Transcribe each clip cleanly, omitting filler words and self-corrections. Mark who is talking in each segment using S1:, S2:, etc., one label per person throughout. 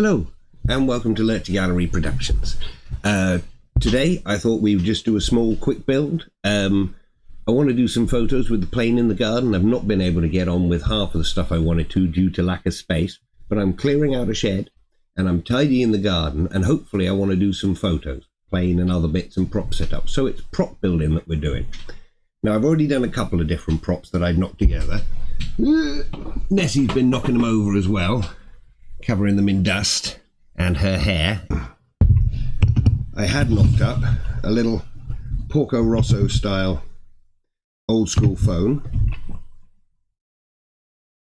S1: Hello and welcome to LurcherGallery Productions. Today I thought we would just do a small quick build. I want to do some photos with the plane in the garden. I've not been able to get on with half of the stuff I wanted to due to lack of space, but I'm clearing out a shed and I'm tidying the garden, and hopefully I want to do some photos, plane and other bits and prop setup. So it's prop building that we're doing. Now I've already done a couple of different props that I'd knocked together. Nessie's been knocking them over as well, covering them in dust and her hair. I had knocked up a little Porco Rosso style old school phone.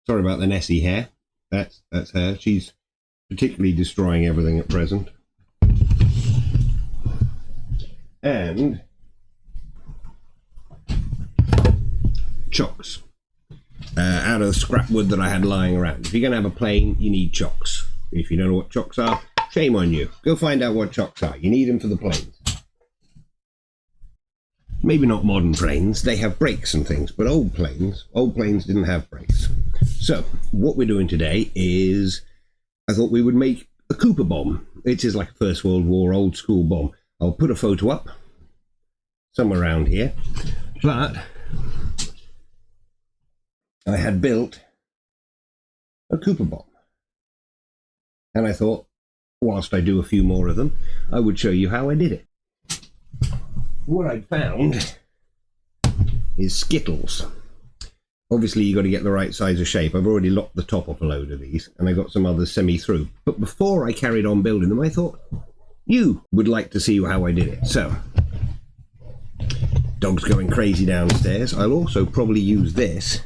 S1: Sorry about the Nessie hair. That's her. She's particularly destroying everything at present. And chocks. Out of the scrap wood that I had lying around. If you're going to have a plane, you need chocks. If you don't know what chocks are, shame on you. Go find out what chocks are. You need them for the planes. Maybe not modern planes. They have brakes and things, but old planes didn't have brakes. So what we're doing today is, I thought we would make a Cooper bomb. It is like a First World War old school bomb. I'll put a photo up somewhere around here, but I had built a Cooper bomb, and I thought, whilst I do a few more of them, I would show you how I did it. What I'd found is skittles. Obviously you got to get the right size of shape. I've already locked the top off a load of these, and I got some others semi-through. But before I carried on building them, I thought you would like to see how I did it. So, dog's going crazy downstairs. I'll also probably use this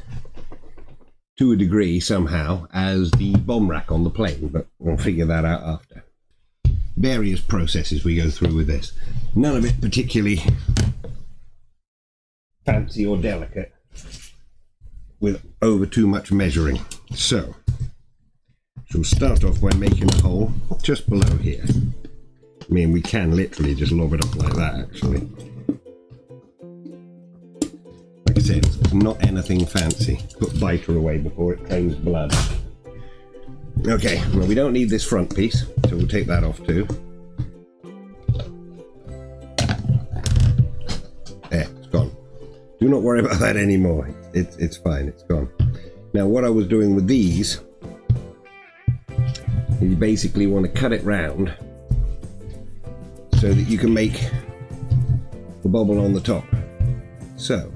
S1: to a degree somehow as the bomb rack on the plane, but we'll figure that out after. Various processes we go through with this. None of it particularly fancy or delicate with over too much measuring. So we'll start off by making a hole just below here. I mean, we can literally just lob it up like that, actually. Like I said, it's not anything fancy. Put biter away before it drains blood. Okay, well, we don't need this front piece, so we'll take that off too. There, it's gone. Do not worry about that anymore. It's fine, it's gone. Now, what I was doing with these is you basically want to cut it round so that you can make the bubble on the top. So,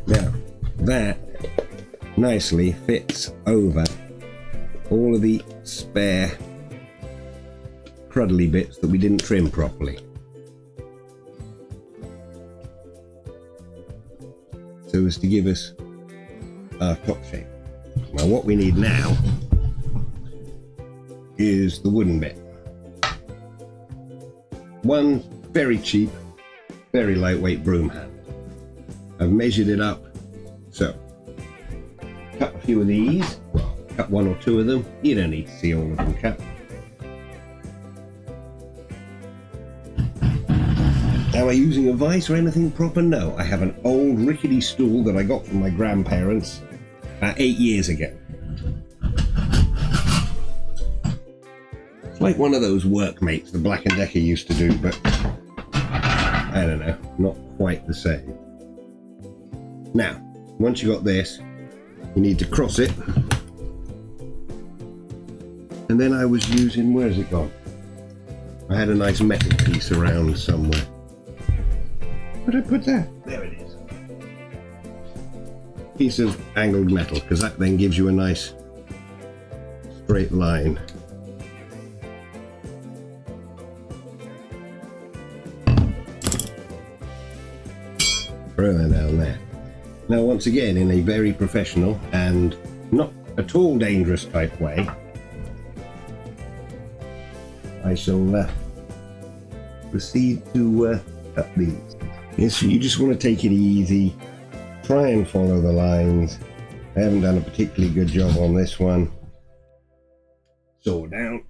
S1: now that nicely fits over all of the spare cruddly bits that we didn't trim properly. So as to give us our top shape. Now what we need now is the wooden bit. One very cheap, very lightweight broom handle. I've measured it up, so cut a few of these, cut one or two of them. You don't need to see all of them cut. Am I using a vise or anything proper? No, I have an old rickety stool that I got from my grandparents about 8 years ago. It's like one of those workmates the Black & Decker used to do, but I don't know, not quite the same. Now, once you got this, you need to cross it, and then I was using, where's it gone? I had a nice metal piece around somewhere. Where did I put that? There it is. Piece of angled metal, because that then gives you a nice straight line. Throw that down there. Now, once again, in a very professional and not at all dangerous type way, I shall proceed to cut these. Yes, you just want to take it easy, try and follow the lines. I haven't done a particularly good job on this one. Saw down.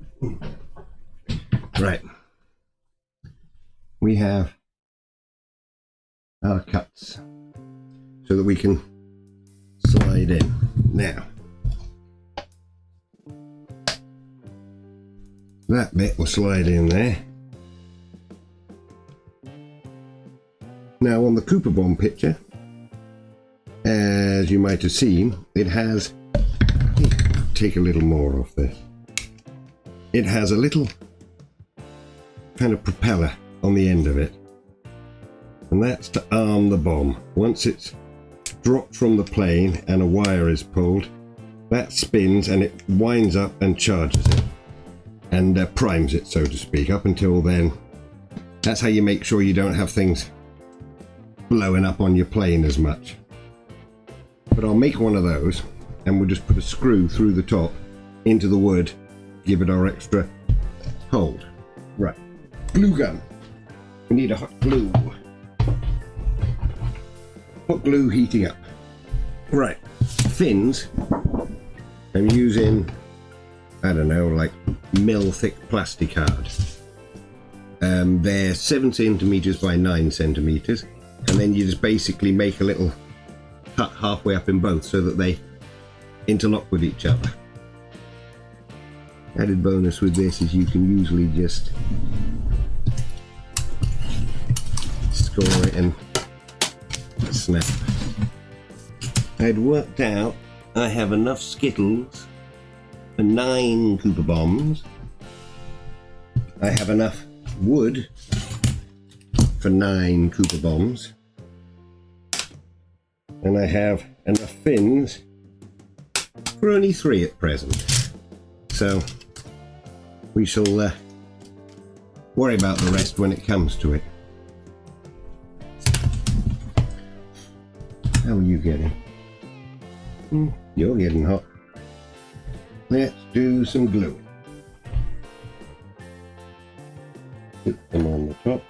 S1: Right. We have our cuts so that we can slide in. Now, That bit will slide in there. Now on the Cooper Bomb picture, as you might have seen, it has, take a little more off this, it has a little kind of propeller on the end of it, and that's to arm the bomb. Once it's dropped from the plane and a wire is pulled, that spins and it winds up and charges it and primes it, so to speak. Up until then, that's how you make sure you don't have things blowing up on your plane as much. But I'll make one of those and we'll just put a screw through the top into the wood, give it our extra hold. Right, glue gun. We need a hot glue. Hot glue heating up. Right, fins. I'm using, I don't know, like mil thick plastic card. They're 7 centimeters by 9 centimeters. And then you just basically make a little cut halfway up in both so that they interlock with each other. Added bonus with this is you can usually just score it and snap. I'd worked out I have enough Skittles for 9 Cooper Bombs. I have enough wood for 9 Cooper Bombs. And I have enough fins for only 3 at present. So we shall worry about the rest when it comes to it. How are you getting? You're getting hot. Let's do some glue. Put them on the top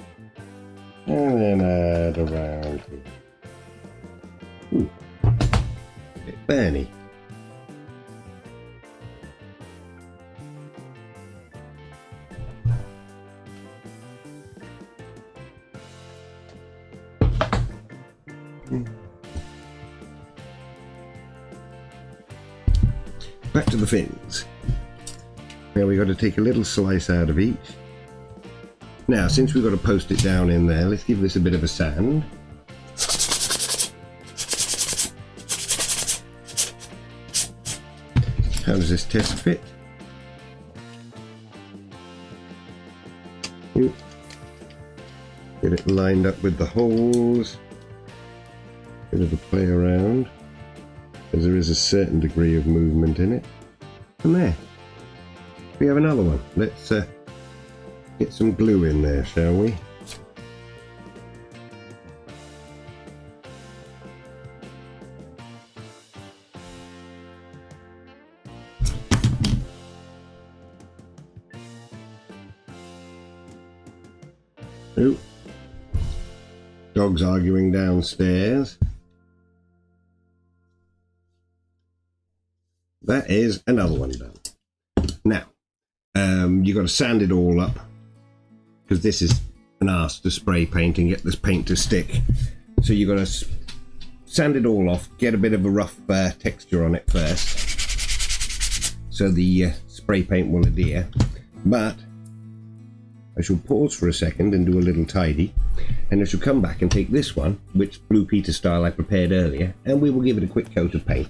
S1: and then add around here. Ooh, a bit burny. Back to the fins. Now we've got to take a little slice out of each. Now, since we've got to post it down in there, let's give this a bit of a sand. How does this test fit? Get it lined up with the holes. Bit of a play around, as there is a certain degree of movement in it. And there, we have another one. Let's get some glue in there, shall we? Oh, dog's arguing downstairs. That is another one done. Now, you've got to sand it all up, because this is an arse to spray paint and get this paint to stick. So you've got to sand it all off, get a bit of a rough texture on it first, so the spray paint will adhere. But I shall pause for a second and do a little tidy, and I shall come back and take this one, which Blue Peter style I prepared earlier, and we will give it a quick coat of paint.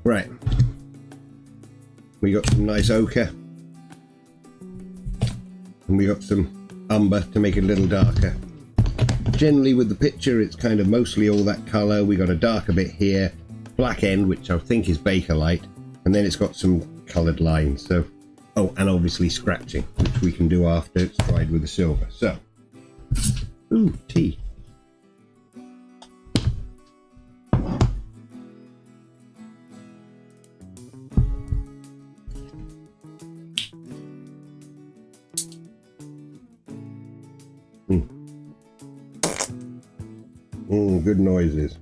S1: Right, we got some nice ochre, and we got some umber to make it a little darker. Generally with the picture it's kind of mostly all that colour. We got a darker bit here, black end, which I think is Bakelite, and then it's got some coloured lines. So, oh, and obviously scratching, which we can do after it's dried with the silver. So, ooh, tea. Good noises.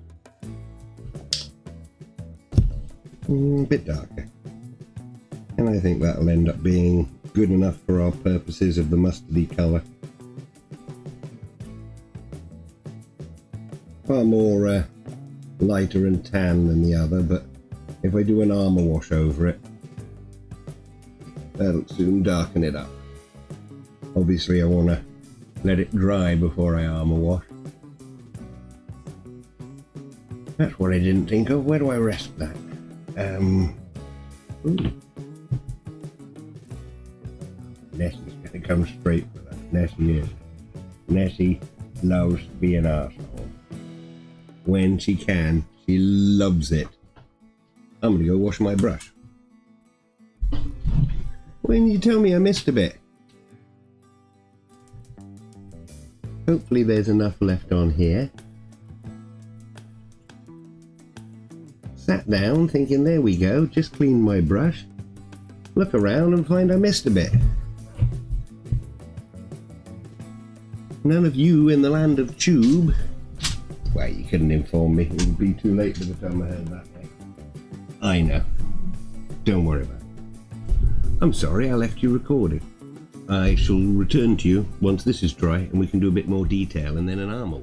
S1: A bit darker. And I think that'll end up being good enough for our purposes of the mustardy colour. Far more lighter and tan than the other, but if I do an armour wash over it, That'll soon darken it up. Obviously I want to let it dry before I armor wash. That's what I didn't think of. Where do I rest that? Ooh. Nessie's gonna come straight for that. Nessie is. Nessie loves to be an arsehole. When she can, she loves it. I'm gonna go wash my brush. When you tell me I missed a bit. Hopefully there's enough left on here. Sat down thinking, there we go, just cleaned my brush. Look around and find I missed a bit. None of you in the land of Tube. Well, you couldn't inform me. It would be too late by the time I heard that thing. I know. Don't worry about it. I'm sorry I left you recorded. I shall return to you once this is dry and we can do a bit more detail and then an armor.